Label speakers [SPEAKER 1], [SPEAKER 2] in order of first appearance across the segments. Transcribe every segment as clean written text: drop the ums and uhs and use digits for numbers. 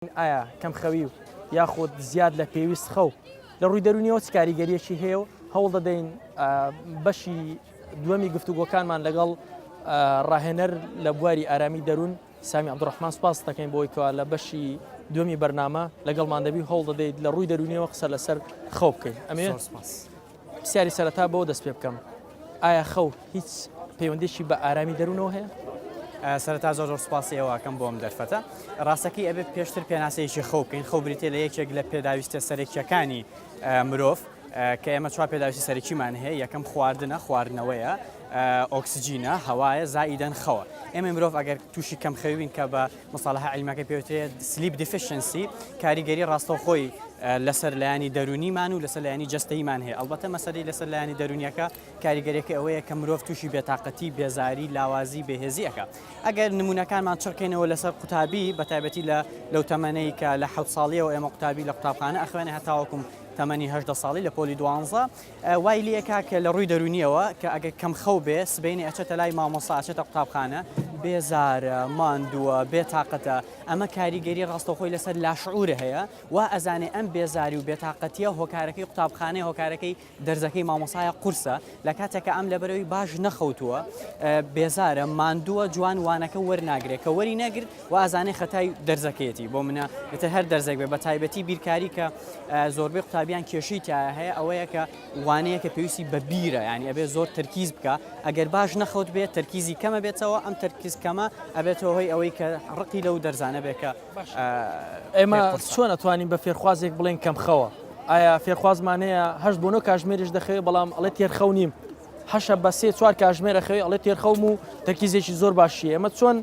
[SPEAKER 1] ئایا کەم خەوی و یاخود زیاد لە پێویست خەو لە ڕووی دەرونیەوە چ کاریگەریەکی هەیە و هەوڵ دەدەین بەشی دووەمی گفتوگۆکانمان لەگەڵ ڕاهێنەر لە بواری ئارامی دەروون سامی عەبدوڕەحمان سوپاس دەکەین بۆی کەوا لە بەشی دووەمی بەرنامە لەگەڵمان دەبی هەوڵ دەدەیت لە ڕووی دەرونیەوە قسە لەسەر خەو بکەین. ئەمێ پرسیاری سەرەتا بەوە دەست پێ بکەم، ئایا خەو هیچ پەیوەندیشی بە ئارامی دەروونەوە هەیە؟
[SPEAKER 2] سەرەتا زۆر سوپاسی ئەوەکەم بۆم دەرفەتە ڕاستەکەی ئەبێت پێشتر پێناسەیەکی خەو بکەین. خەو بریتێ لە یەکێک لە پێداویستە سەرەکیەکانی مرۆڤ کە ئێمە چوار پێداویستی سەرەکیمان هەیە. یەکەم خواردنە، خواردنەوەیە، ئۆکسجینە، هەوایە، زائیدەن خەوە. ئێمە مرۆڤ ئەگەر تووشی کەم خەوین کە بە مەساڵەها عیلمەکە پێوترێت سلیپ دیفیشنسی، کاریگەری ڕاستەوخۆی لەسەر لایانی دەرونیمان و لەسەر لایانی جەستەیمان هەیە. ئەلبەتە مەسەلەی لەسەر لایانی دەرونیەکە کاریگەریەکە ئەوەیە کە مرۆڤ تووشی بێتاقەتی، بێزاری، لاوازی، بێهێزیەکە. ئەگەر نمونونەکانمان چڕکەینەوە لەسەر قوتابی بەتایبەتی لەو تەمەنەی کە لە 7 ساڵیەوە ئێمە قوتابی لە قوتابخانە ئەخوێنێ هەتاوەکم تەمەنی 18 ساڵی لە پۆلی 12 وای لەکە کە لە ڕووی دەرونیەوە کە ئەگەر کەم خەو بێ سبەینی ئەچێتە لای مامۆستا، ئەچێتە قوتابخانە بێزارە، ماندووە، بێتاقەتە. ئەمە کاریگەری ڕاستەوخۆی لەسەر لاشعورە هەیە و ئەزانێ ئەم بێزاری و بێتاقەتیە هۆکارەکەی قوتابخانەی هۆکارەکەی دەرزەکەی مامۆسایە قورسە. لە کاتێکە ئەم لەبەرەوەی باش نەخەوتووە، بێزارە، ماندووە، جوان وانەکە وەرناگرێت کە وەری نەگرت و ئازانێ خەتای دەرزەکەیەتی. بۆ منە بێتە هەر دەرزێک بێ بە تایبەتی بیرکاری کە زۆربەی قوتابیان کێشەی تایە هەیە ئەوەیە کە وانەیە کە پێویستی بە بیرە، یعنی ئەبێ زۆر تەرکیز بکە. ئەگەر باش نەخەوت بێت تەرکیزی کەمە بێتەوە، ئەم تەرکیز کەمە ئەبێتەوە هۆی ئەوەی کە ڕقی لەو دەرزانە بێ کە
[SPEAKER 1] ئێمە چۆن ئەتوانین بە فێرخوازێک بڵێن کەم خەوە؟ ئایا فێرخوازمانەیە 8 بۆ 9 کاتژمێریش دەخەوێت بەڵام ئەڵێ تێرخەو نیم، 8 بە 3-4 کاتژمێرە خەوێ ئەڵێ تێرخەوم و تەرکیزێکی زۆر باشیە. ئێمە چۆن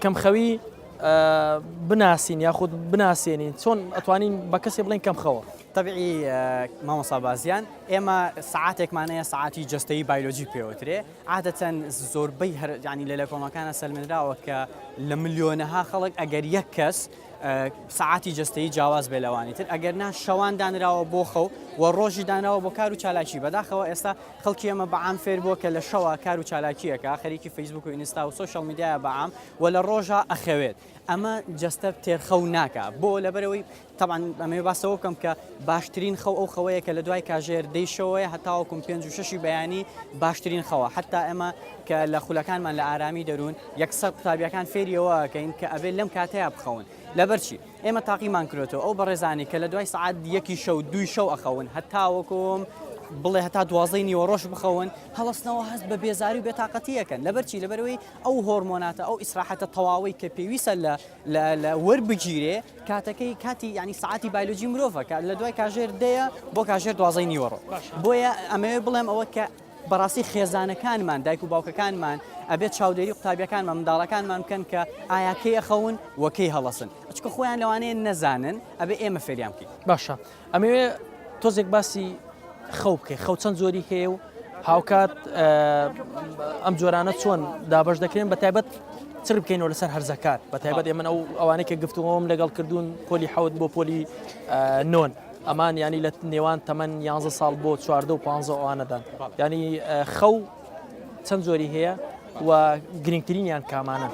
[SPEAKER 1] کەم خەوی بناسین یاخود بناسیێنین؟ چۆن ئەتوانین بە کەسێ بڵێن کەم خەوە؟
[SPEAKER 2] طبعی مامۆستا بازیان ئێمە سعاتێکمانەیە سعاتی جەستەیی بایۆلۆجی پێوترێ. عادەتەن زۆربەی ینی لە کۆمەکانە سەلمێنراوە کە لە ملیۆنەها خەڵک ئەگەر یەک کەس سعاتی جەستەیی جیاواز بێ لەوانی تر، ئەگەر نا شەوان دانراوە بۆ خەو و ڕۆژی دانراوە بۆ کار و چالاکی. بەداخەوە ئێستا خەڵکی ئەمە بەعام فێر بووە کە لە شەوە کار و چالاکیەکە، خەریکی فەیسبوک و ئینستا و سۆشیال میدیایە بەعام و لە ڕۆژە ئەخەوێت. ئەمە جەستە تێرخەو ناکە بۆ لەبەرەوەی طبعاً ئەمێ باسەوە بکەم کە باشترین خەو ئەو خەوەیە کە لە دوای کاژێر دەیشەوەیە هەتاوەکم 5 و 6 بەیانی باشترین خەوە. حتا ئێمە کە لە خولەکانمان لە ئارامی دەروون یەکسەر قوتابیەکان فێریەوەکەین کە ئەبێت لەم کاتەیە بخەون. لەبەرچی ئێمە تاقیمان کردێتەوە ئەو بەڕێزانی کە لە دوای سعات 1 شەو 2 شەو ئەخەون هەتاوەکم بڵێ هەتا 12 نیوەڕۆژ بخەون، هەڵستنەوە هەست بە بێزاری و بێتاقەتیەکەن. لەبەرچی لەبەرەوەی ئەو هۆرمۆناتە ئەو ئیسراحەتە تەواوی کە پێویستە لە وەربگیرێ کاتەکەی کاتی ینی سعاتی بایۆلۆجی مرۆڤە کە لە دوای کاژێر دەیە بۆ کاژێر 12 نیوەڕۆ. بۆیە ئەمەوێ بڵێم ئەوە کە بەڕاستی خێزانەکانمان دایک و باوکەکانمان ئەبێت چاودێری قوتابیەکانمان منداڵەکانمان بکەن کە ئایا کەی ئەخەون وەکەی هەڵەسن، چکە خۆیان لەوانەیە نەزانن، ئەبێ ئێمە فێریان بکەین.
[SPEAKER 1] باشە، ئەمەوێ تۆزێک باسی خەو بکەی، خەو چەند زۆری هەیە و هاوکات ئەم جۆرانە چۆن دابەش دەکرێن بە تایبەت چر بکەینەوە لەسەر هەرزەکات بە تایبەت ئێمە ئەوانەیە کە گفتوگۆم لەگەڵ کردوون پۆلی 7 بۆ پۆلی 9 ئەمان ینی لە نێوان تەمەن 11 ساڵ بۆ 14 و 15 ئەوانەدان. ینی خەو چەند زۆری هەیە و گرنگترینیان کامانە؟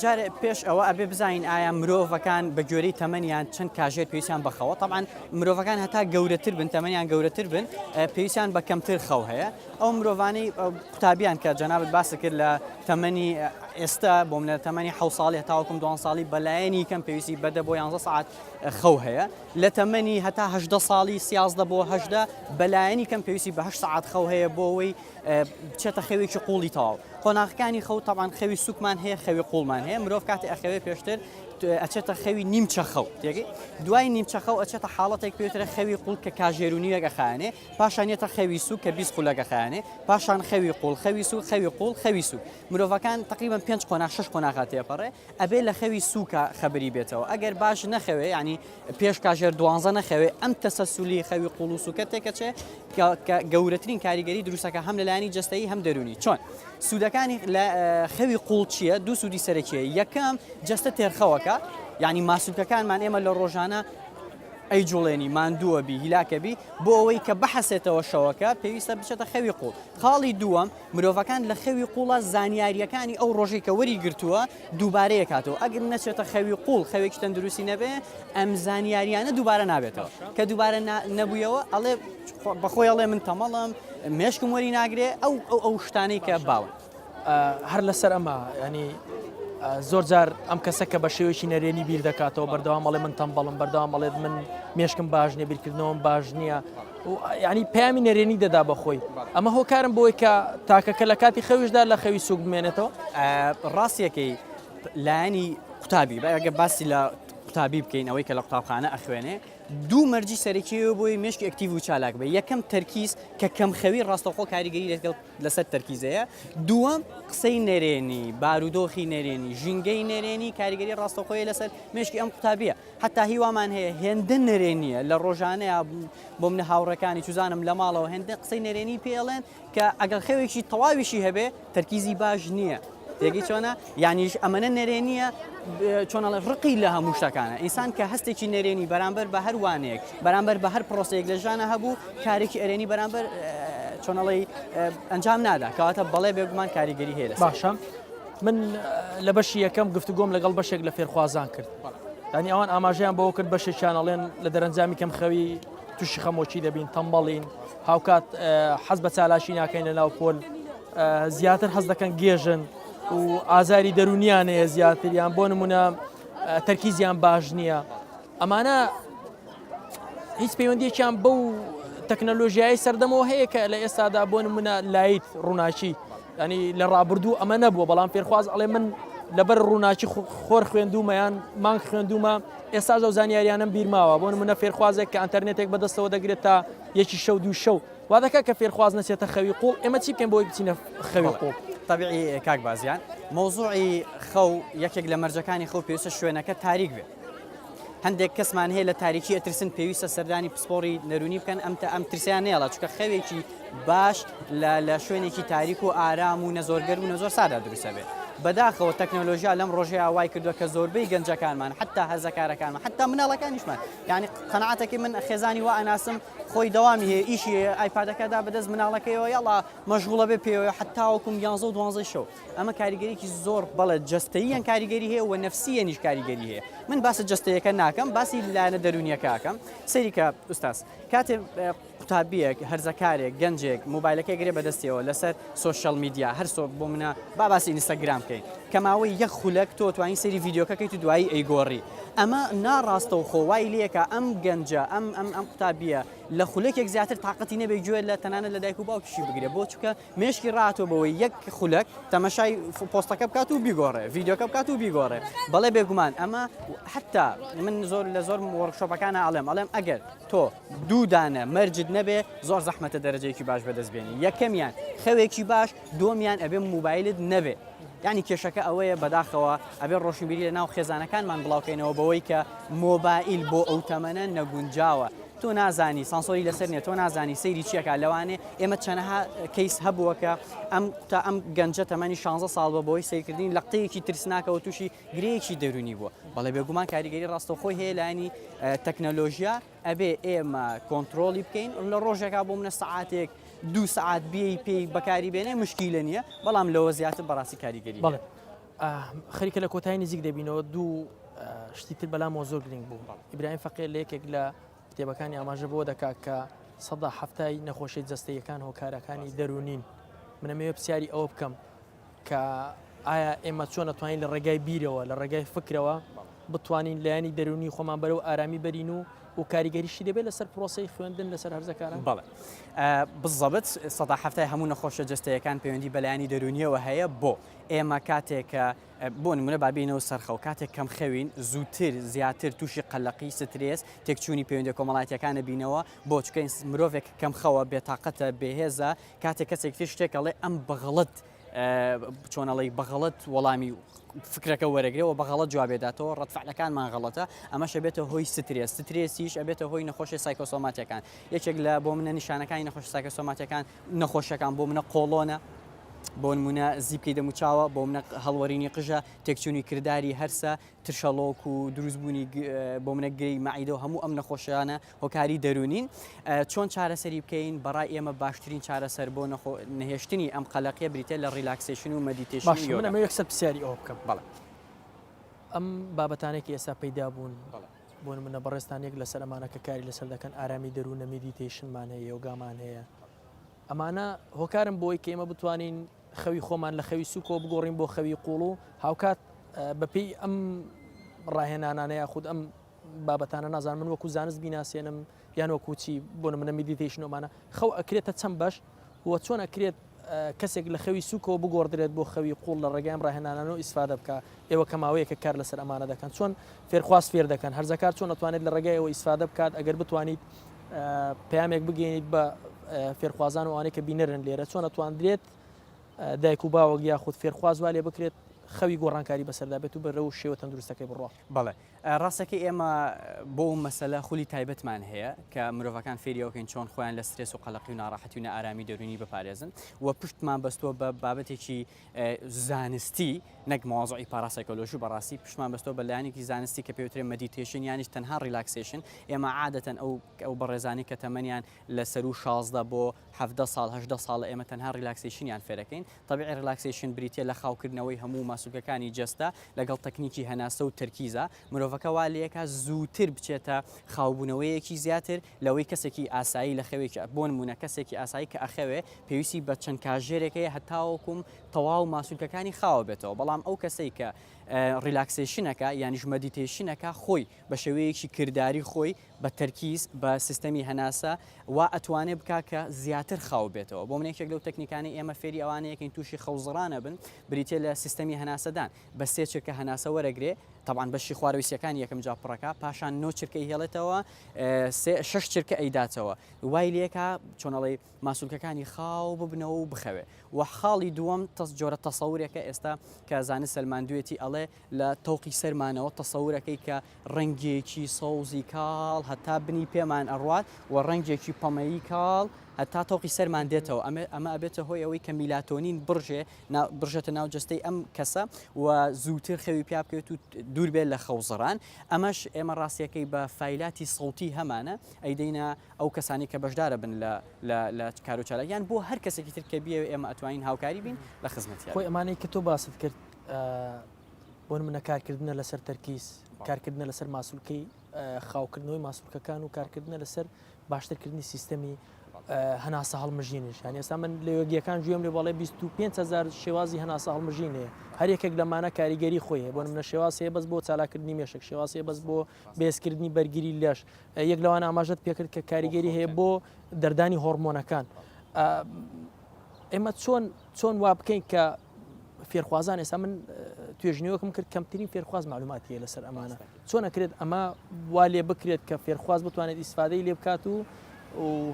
[SPEAKER 2] جارێ پێش ئەوە ئەبێ بزانین ئایا مرۆڤەکان بە گوێرەی تەمەنیان چەند کاژێر پێویستیان بەخەوە. طبعاً مرۆڤەکان هەتا گەورەتر بن، تەمەنیان گەورەتر بن، پێویستیان بە کەمتر خەو هەیە. ئەو مرۆڤانەی قوتابیان کە جەنابەت باس کرد لە تەمەنی ئێستا بۆ منە تەمەنی 7 ساڵی هەتاوەکم 2 ساڵی بەلایەنی کەم پێویستی بەدە بۆ 11 ساعت خەو هەیە. لە تەمەنی هەتا 18 ساڵی 13 بۆ 18 بەلایەنی کەم پێویستی بە 8 ساعت خەو هەیە بۆ ئەوەی بچێتە خەوێکی قوڵی تەواو. قۆناغەکانی خەو طبعاً خەوی سوکمان هەیە، خەوی قوڵمان هەیە. مرۆڤ کاتی ئەخەوێ پێشتر ئەچێتە خەوی نیمچە خەو، دوای نیمچە خەو ئەچێتە حاڵەتێک پێوترە خەوی قوڵ کە کاژێرونیەکە خانێ، پاشان یێتە خەوی سوک کە 20 خولەکە خانێ، پاشان خەوی قوڵ، خەوی سوک، خەوی قوڵ، خەوی سوک. مرۆڤەکان تقریبا 5 قۆناغ 6 قۆناغات تێپەڕێ ئەبێ لە خەوی سوکە خەبری بێتەوە. ئەگەر باش نەخەوێ ینی پێش کاژێر 12 نەخەوێ ئەم تەسەسولی خەوی قوڵ و سوکە تێکەچێ کە گەورەترین کاریگەری دروستەکە هەم لەلایانی جەستەیی هەم دەرونی. چۆن سوودەکانی لە خەوی قوڵ چییە؟ دوو سوودی سەرەکیە. یەکەم جەستە تێرخەوەکە، ینی ماسوولکەکانمان ئێمە لە ڕۆژانە ئەی جوڵێنی ماندووە بی هیلاکەبی بۆ ئەوەی کە بەحەسێتەوە شەوەکە پێویستە بچێتە خەوی قوڵ. خاڵی دووەم مرۆڤەکان لە خەوی قوڵە زانیاریەکانی ئەو ڕۆژێک کە وەری گرتووە دووبارەیە کاتەوە ئەگەر نەچێتە خەوی قوڵ خەوێکی تەندروستی نەبێ ئەم زانیاریانە دووبارە نابێتەوە کە دووبارە نەبوویەوە ئەڵێ بەخۆی ئەڵێ من تەمەڵم مێشکم وەری ناگرێ ئەو شتانەی کە باون
[SPEAKER 1] هەر لەسەر ئەمە ینی زۆر جار ئەم کەسە کە بە شێوەیەکی نەرێنی بیر دەکاتەوە بەردەوام ئەڵێ من تەمبەڵم بەردەوام ئەڵێت من مێشکم باش نییە بیرکردنەوەم باش نییە ینی پامی نەرێنی دەدا بەخۆی ئەمە هۆکارم بۆی کە تاکەکە لە کاتی خەویشدا لە خەوی سوک بمێنێتەوە
[SPEAKER 2] ڕاستیەکەی لایەنی قوتابی بەگە باسی لە قوتابی بکەین ئەوەی کە لە قوتابخانە ئەخوێنێ دوو مەرجی سەرەکیەوە بۆی مشکی ئەکتیڤ و چالاک بێ یەکەم تەرکیز کە کەم خەوی ڕاستەوخۆ کاریگەری لەسەر تەرکیزەیە دووەم قسەی نەرێنی بارودۆخی نەرێنی ژینگەی نەرێنی کاریگەری ڕاستەخۆی لەسەر مشکی ئەم قوتابیە حتا هیوامان هەیە هێندە نەرێنیە لە ڕۆژانەیە بۆ منە هاوڕەکانی چوزانم لە ماڵەوە هێندە قسەی نەرێنی پێڵێن کە ئەگەر خەوێکی تەواویشی هەبێ تەرکیزی باش نییە تێگەی چۆنە یانیش ئەمەنە نەرێنیە چۆنەڵە ڕقی لە هەموو شتەکانە ئینسان کە هەستێکی نەرێنی بەرامبەر بە هەر وانەیەک بەرامبەر بە هەر پرۆسەیەک لە ژانە هەبوو کارێکی ئەرێنی بەرامبەر چۆنەڵی ئەنجام نادا کەواتە بەڵێ بێگومان کاریگەری هەیە
[SPEAKER 1] باشە من لە بەشی یەکەم گفتوگۆم لەگەڵ بەشێک لە فێرخوازان کرد ینی ئەوان ئاماژەیان بەوە کرد بەشێکیان ئەڵێن لە دەرەنجامی کەم خەوی تووشی خەمۆکی دەبین تەمبەڵین هاوکات حەز بە چالاشی ناکەین لە ناو پۆل زیاتر حەز دەکەن گێژن و ئازاری دەرونیانەیە زیاتریان بۆ نمونە تەرکیزیان باش نییە ئەمانە هیچ پەیوەندیەکیان بەو تەکنەلۆژیایی سەردەمەوە هەیە کە لە ئێستادا بۆ نمونە لایت ڕووناچی ینی لە ڕابردوو ئەمە نەبووە بەڵام فێرخواز ئەڵێ من لەبەر ڕووناچی خۆر خوێندومەیان مانگ خوێندومە ئێستا ئەو زانیاریانم بیرماوە بۆ نمونە فێرخوازێک کە ئەنتەرنێتێک بەدەستەوە دەگرێت تا یەکی شەو دوو شەو وا دەکات کە فێرخواز نەچێتە خەوی قوڵ ئێمە چی بکەین بۆی بچینە خەوی قوڵ
[SPEAKER 2] طبیعی کاک بازیان مۆزوعی خەو یەکێک لە مەرجەکانی خەو پێویستە شوێنەکە تاریک بێت هەندێک کەسمان هەیە لە تاریکی ئەترسن پێویستە سەردانی پسپۆری نەرونی بکەن ئەم ترسیان نێڵە چونکە خەوێکی باش لە شوێنێکی تاریک و ئارام و نەزۆرگەر و نەزۆر سادا دروستە بێت بەداخەوە تەکنۆلۆژیا لەم ڕۆژەیە وای کردووە کە زۆربەی گەنجەکانمان حتا هەزەکارەکانمان حتا مناڵەکانیشمان یعنی قەنەعەتێکی من خێزانی وا ئەناسم خۆی دەوامی هەیە ئیشی ئایپادەکەدا بەدەست مناڵەکەیەوە یاڵا مەشغوڵە بێ پێوە حتاوەکم 11 و 12 شەو ئەمە کاریگەریکی زۆر بەڵێ جەستەییان کاریگەری هەیە و نەفسیەنیش کاریگەری هەیە من باسی جەستەیەکە ناکەم باسی لایەنە دەرونیەکەکەم سەریکە ئوستاس کاتێ قوتابیەک هەرزەکارێک گەنجێک موبایلەکەی گرێ بەدەستیەوە لەسەر سوۆشەڵ میدیا هەر بۆ منە باسی ئینستاگرام بکەین کەماوەی یەک خولەک تۆ توانین سەری ڤیددیۆکەکەیت و دوایی ئەیگۆڕی ئەمە ناڕاستە و خۆوای لەکە ئەم گەنجە ئەم قوتابیە لە خولەکێک زیاتر تااقەتی نەبێ گوێ لە تەنانە لە دایک و باوکیشی بگرێت بۆ چکە مێشکی ڕاتۆ بەوەی یەک خولەک تەمەشای پۆستەکە بکات و بیگۆڕێ ڤیددیۆکە بکات و بیگۆڕێ بەڵێ بێگومان ئەمە حتا من زۆر لە زۆر وەرکشۆپەکانە ئەڵێم ئەگەر تۆ دوو دانە مەرجت نەبێ زۆر زەحمەتە دەرەجەیەکی باش بەدەستبێنی یەکەمیان خەوێکی باش دووەمیان ئەبێ موبایلت نەبێ ینی کێشەکە ئەوەیە بەداخەوە ئەبێ ڕۆشنبیری لە ناو خێزانەکانمان بڵاوکەینەوە بەوەی کە مۆبایل بۆ ئەو تەمەنە نەگونجاوە تۆ نازانی سانسۆری لەسەر نیە تۆ نازانی سەیری چیەکە لەوانێ ئێمە چەنەها کەیس هەبووە کە ئەم گەنجە تەمەنی 16 ساڵ بە بۆی سیرکردنی لە قەیەکی ترسناکەەوە تووشی گرەیەکی دەرونی بووە بەڵێ بێگومان کاریگەری ڕاستەخۆی هەیە لایانی تەکنەلۆژیا ئەبێ ئێمە کۆنتترۆلی بکەین لە ڕۆژێکا بۆ منە سعاتێک 2 سعات بێی پێی بەکاری بێنێ مشکیلە نییە بەڵام لەوە زیاتر بەڕاستی کاریگەری
[SPEAKER 1] بەڵێ خەریکە لە کۆتایی نزیک دەبینەوە دوو شتی تر بەلامەوە زۆر گرنگ بوو ئیبراهیم فەقیر لە یەکێک لە کتێبەکانی ئاماژە بۆ دەکات کە سەدا هەفتای نەخۆشی جەستەیەکان هۆکارەکانی دەرونین منەمەوێ پرسیاری ئەوە بکەم کە ئایا ئێمە چۆن نەتوانین لە ڕێگای بیرەوە لە ڕێگای فکرەوە بتوانین لایانی دەرونی خۆمان بەرەو ئارامی بەرین و کاریگەریشی دەبێت لەسەر پرۆسی خوێندن لەسەر هەرزەکاران
[SPEAKER 2] بەڵێ بزەبت سەدا هەفتای هەموو نەخۆشە جەستەیەکان پەیوەندی بەلایانی دەرونیەوە هەیە بۆ ئێمە کاتێکە بۆ نمونە بابینەوە سەرخەو کاتێک کەم خەوین زووتر زیاتر تووشی قەلەقی سترێس تێکچوونی پەیوەندی کۆمەڵایەتەکانە بینەوە بۆ چکە مرۆڤێک کەم خەوە بێتاقەتە بێهێزە کاتێک کەسێکی شتێکەڵێ ئەم بەغڵت چۆنەڵی بەغڵت وەڵامی فکرەکە وەرەگرێەوە بەغڵەت جوابێداتەوە ڕەتفعلەکانمان غەڵەتە ئەمەش ئەبێتە هۆی سترێسیش ئەبێتە هۆی نەخۆشی سایکۆسۆماتیەکان یەکێک لە بۆ منە نیشانەکانی نەخۆشی سایکۆسۆماتیەکان نەخۆشیەکان بۆ منە قۆڵۆنە بۆ نمونە زیبکەی دەموچاوە بۆ منە هەڵوەرینی قژە تێکچوونی کردداری هەرسە ترشەڵۆک و دروستبوونی بۆ منە گرەی مەعیدە و هەموو ئەم نەخۆشیانە هۆکاری دەرونین چۆن چارەسەری بکەین بەڕای ئێمە باشترین چارەسەر بۆ نەهێشتنی ئەم قەلەقیە بریتە لە ریلاکسیشن و مەدیتیشن
[SPEAKER 1] منەمە یەکسەر پرسیاری ئەوە بکەم
[SPEAKER 2] بەڵێ
[SPEAKER 1] ئەم بابەتانێکی ئێستا پەیدا بوون بۆ منە بەڕێستانێک لەسەر ئەمانە کە کاری لەسەر دەکەن ئارامی دەروونە مدیتیشنمان هەیە یۆگامان هەیە ئەمانە هۆکارم بۆی کە ئێمە بتوانین خەوی خۆمان لە خەوی سوکۆ بگۆڕین بۆ خەوی قوڵ و هاوکات بەپێی ئەم ڕاهێنانانەیە خود ئەم بابەتانە نازان من وەکو زانست بیناسیێنم یان وەکوچی بۆ منە مدیتیشنۆمانە خەو ئەکرێتە چەند بەش وە چۆن ئەکرێت کەسێک لە خەوی سوکەوە بگۆڕدرێت بۆ خەوی قوڵ لە ڕێگەم ڕاهێنانە و ئیسفادە بکە ئێوە کە ماوەیەکە کار لەسەر ئەمانە دەکەن چۆن فێرخواست فێر دەکەن هەرزەکار چۆن ئەتوانێت لە ڕێگای ئەوە ئیسفادە بکات ئەگەر بتوانیت پەیامێک بگەینیت بە فێرخوازان و ئەوانەی کە بینەرن لێرە چۆن ئەتواندرێت دایک و باوەک یا خود فێرخواز وا لێ بکرێت خەوی گۆڕانکاری بەسەردا بێت و بەرە و شێوە تەندروستەکەی بڕۆ
[SPEAKER 2] بەڵێ ڕاستەکەی ئێمە بۆ مەسەلە خولی تایبەتمان هەیە کە مرۆڤەکان فێریەوەکەین چۆن خۆیان لە سترێس و قەلەقی و ناڕاحەتی و نەئارامی دەرونی بپارێزن و پشتمان بەستۆ بە بابەتێکی زانستی نەک مۆزوعی پاراسایکۆلۆژی بەڕاستی پشتمان بەستۆ بە لایەنێکی زانستی کە پێوترێ مەدیتیشن یانیش تەنها ریلاکسیشن ئێمە عادەتەن ئەو بەڕێزانی کە تەمەنیان لە سەر و 16 بۆ 17 ساڵ 18 ساڵە ئێمە تەنها ریلاکسیشنیان فێرەکەین طبیعی ریلاکسیشن بریتە لە خاوکردنەوەی هەموو ماسوولکەکانی جەستا لەگەڵ تەکنیکی هەناسە و تەرکیزە مرۆڤەکە وا لەیەکە زووتر بچێتە خاوبوونەوەیەکی زیاتر لەوەی کەسێکی ئاسایی لە خەوێکی بۆ نمونە کەسێکی ئاسایی کە ئەخەوێ پێویستی بە چەند کاژێرێکەیە هەتاوەکوم تەواو ماسوولکەکانی خاوە بێتەوە بەڵام ئەو کەسەی کە ریلاکسیشنەکە یانیش مەدیتیشنەکە خۆی بە شێوەیەکی کردداری خۆی بە تەرکیز بە سیستەمی هەناسە وا ئەتوانێت بکە کە زیاتر خاو بێتەوە بۆ منێکێک لەو تەکنیکانی ئێمە فێری ئەوانەیەکەین تووشی خەوزڕانە بن بریتێ لە سیستەمی هەناسەدان بە سێ چرکە هەناسە وەرەگرێ طبعاً بەشی خوارویسیەکان یەکەم جا پڕەکە پاشان 9 چرکەی هێڵێتەوە 6 چرکە ئەیداتەوە وای لێکە چۆنەڵی ماسوولکەکانی خاو ببنەوە و بخەوێ و خاڵی دووەم جۆرە تەسەورێکە ئێستا کە زانست سەلماندوێتی ئەڵێ لە تەوقی سەرمانەوە تەسەورەکەی کە ڕەنگێکی سەوزی کاڵ هەتا بنی پێمان ئەڕوات و ڕەنگێکی پەمەیی کاڵ هەتا تەوقی سەرمان دێتەوە ئەمە ئەبێتە هۆی ئەوەی کە میلاتۆنین بڕژێتە ناو جەستەی ئەم کەسە و زووتر خەوی پیا بکەوێت و دوور بێت لە خەوزڕان ئەمەش ئێمە ڕاستیەکەی بە فایلاتی سەوتی هەمانە ئەیدەینە ئەو کەسانی کە بەشدارە بن لە کاروچالەکیان بۆ هەر کەسێکی تر کە بیەوە ئێمە ئەتوانین هاوکاری بین لە خزمەتی
[SPEAKER 1] خۆی ئەمانەی کە تۆ باست کرد بۆ منە کارکردنە لەسەر تەرکیز کارکردنە لەسەر ماسوولکەی خاوکردنەوەی ماسوولکەکان و کارکردنە لەسەر باشترکردنی سیستەمی هەناسە هەڵمژینش هەنی ئێستا من لە یۆگیەکان گوێم لێ بەڵێ 25,000 شێوازی هەناسە هەڵمژینەیە هەر یەکێک لەمانە کاریگەری خۆیە بۆ منە شێواسەیە بەس بۆ چالاکردنی مێشک شێواسەیە بەس بۆ بێزکردنی بەرگری لەش یەک لەوان ئاماژەت پێکرد کە کاریگەری هەیە بۆ دەردانی هۆرمۆنەکان ئێمە چۆن وا بکەین کە فێرخوازان ئێستا من توێژنەوەکم کرد کەمترین فێرخواز معلوماتیە لەسەر ئەمانە چۆن ئەکرێت ئەمە وا لێ بکرێت کە فێرخواز بتوانێت ئیسفادەی لێ بکات و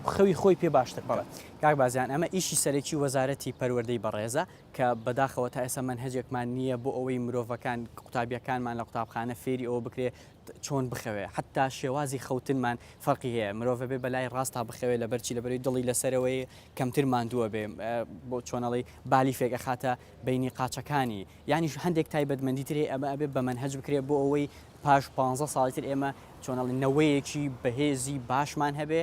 [SPEAKER 1] خەوی خۆی پێ باشتر بڵێت
[SPEAKER 2] کاک بازیان ئەمە ئیشی سەرەکی وەزارەتی پەروەردەی بەڕێزە کە بەداخەوە تا ئێستا منهەجێکمان نییە بۆ ئەوەی مرۆڤەکان قوتابیەکانمان لە قوتابخانە فێری ئەوە بکرێ چۆن بخەوێ حتا شێوازی خەوتنمان فەرقی هەیە مرۆڤ بێ بەلای ڕاستا بخەوێ لە بەرچی لەبەرەوەی دڵی لەسەرەوەی کەمتر ماندووە بێ بۆ چۆنەڵی بالی فێک ئەخاتە بینی قاچەکانی یانیش هەندێک تایبەتمەندی ترێ ئەمە ئەبێ بە منهەج بکرێ بۆ ئەوەی پاش 15 ساڵی تر ئێمە چۆنەڵی نەوەیەکی بەهێزی باشمان هەبێ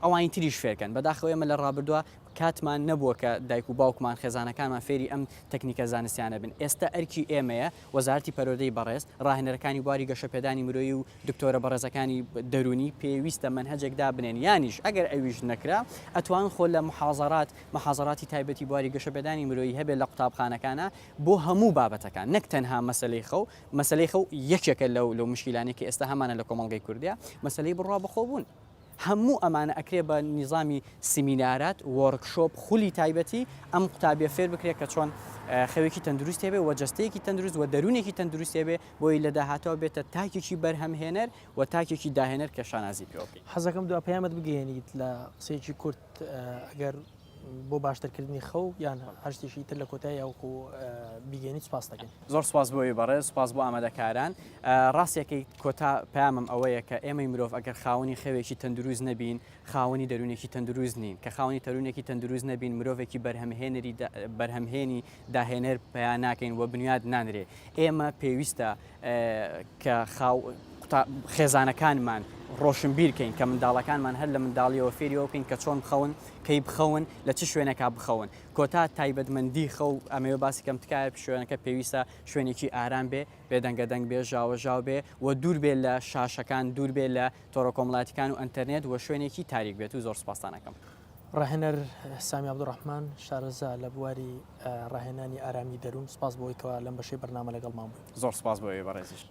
[SPEAKER 2] ئەوانی تریش فێرکەن بەداخەوە ئێمە لە ڕابردووە کاتمان نەبووە کە دایک و باوکمان خێزانەکانمان فێری ئەم تەکنیکە زانستیانە بن ئێستا ئەرکی ئێمەیە وەزارەتی پەروەردەی بەڕێز ڕاهێنەرەکانی بواری گەشەپێدانی مرۆیی و دکتۆرە بەڕێزەکانی دەرونی پێویستە منهەجێکدا بنێن یانیش ئەگەر ئەویش نەکرا ئەتوان خۆ لە محاضەراتی تایبەتی بواری گەشەپێدانی مرۆیی هەبێت لە قوتابخانەکانە بۆ هەموو بابەتەکان نەک تەنها مەسەلەی خەو یەکێکە لەو مشکلانێکی ئێستا هەمانە لە کۆمەڵگەی کوردیا مەسەلەی بڕوا بەخۆبوون هەموو ئەمانە ئەکرێ بە نیظامی سیمینارات وەرکشۆپ خولی تایبەتی ئەم قوتابیە فێر بکرێت کە چۆن خەوێکی تەندروست هێبێ و جەستەیەکی تەندروست و دەرونێکی تەندروست هێبێ بۆی لە داهاتەوە بێتە تاکێکی بەرهەمهێنەر و تاکێکی داهێنەر کە شانازی پێوەکەی
[SPEAKER 1] حەزەکەم دو پەیامت بگەێنیت لە قسەیەکی کورت ئەگەر بۆ باشترکردنی خەو یان هەشتێکی تر لە کۆتایی یاوەکو بیگەنی سوپاس دەکەین.
[SPEAKER 2] زۆر سپاس بۆی بەڕێز، سپاس بۆ ئامادەکاران. ڕاستیەکەی کۆتا پامم ئەوەیە کە ئێمەی مرۆڤ ئەگەر خاوەنی خەوێکی تەندروست نەبین، خاوەنی دەروونێکی تەندروست نین، کە خاوەنی تەروونێکی تەندروست نەبین مرۆڤێکی بەرهەمهێنی داهێنەر پێیان ناکەین و بنیاد نانرێ. ئێمە پێویستە کە خێزانەکانمان ڕۆشنبیر بکەین کە منداڵەکانمان هەر لە منداڵیەوە فێریەوە بکەین کە چۆن بخەون، کەی بخەون، لە چ شوێنەکە بخەون. کۆتا تایبەتمەندی خەو ئەمەوە باسی کەم تکایە شوێنەکە پێویستە شوێنێکی ئارام بێ، بێدەنگەدەنگ بێ، ژاوەژاو بێ و دوور بێت لە شاشەکان، دوور بێت لە تۆڕە کۆمەڵاتیەکان و ئەنتەرنێت و شوێنێکی تاریک بێت و زۆر سپاسانەکەم.
[SPEAKER 1] ڕاهێنەر سامی عەبدوڕەحمان شارەزا لە بواری ڕاهێنانی ئارامی دەروون، سپاس بۆی کەوا لەم بەشەی بەرنامە لەگەڵمان بووین.
[SPEAKER 2] زۆر سپاس بۆی بەڕێزیش.